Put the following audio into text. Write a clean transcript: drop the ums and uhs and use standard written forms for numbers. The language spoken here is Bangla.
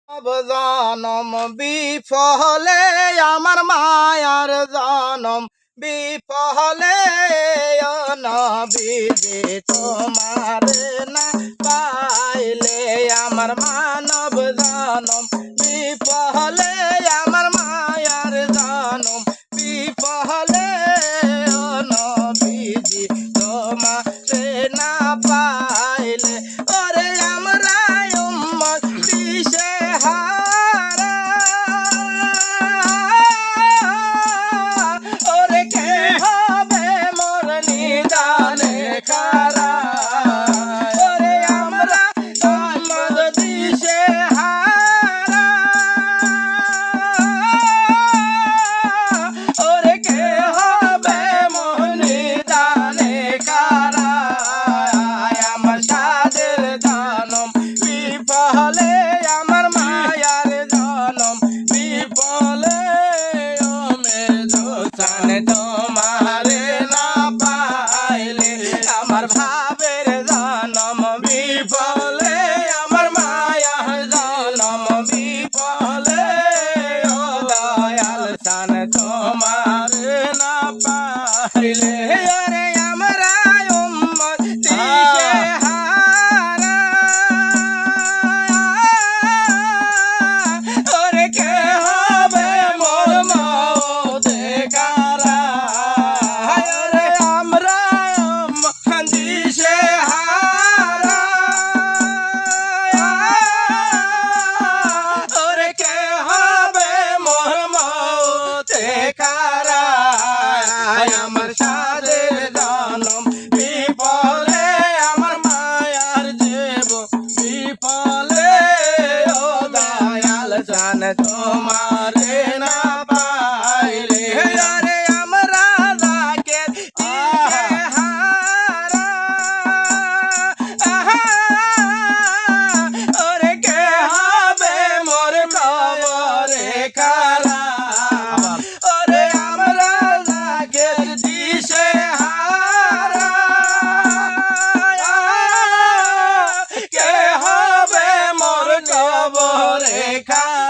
জনম বিফলে আমার মায়ার জনম বিফলে নবীজি তোমার না পাইলে আমার মানব জনম বিফলে আমার মায়ার জনম বিফলে নবীজি তোমার না পাইলে ওরে আমরা উম্মত দিশে হারা ওরে কে হবে মোর নিদানে খারা ওরে আমরা উম্মত দিশে হারা ওরে কে হবে মোর নিদানে খারা আমার সাদের জনম বিফলে আমার মায়ার জনম বিফলে দোসান তোমারে না পাইলে আমার ভাবের জনম বিফলে আমার মায়ার জনম বিফলে দয়াল সান তোমারে না পাইলে ওরে আমরা উম্মত দিশে হারা ওরে কে হবে মোর মওতে কারা ওরে আমরা উম্মত দিশে হারা ওরে কে হবে মোর মওতে কারা আমার সাদের জনম বিফলে আমার মায়ার জীব বিফলে ও দয়াল জান তোমারে না পাইলে আরে আমরা যাকে দিশে হারা ওরে কে হবে মোর কবরে কারা ওরে আমরা যাকে দিশে হারা কে হবে মোর কবরে কারা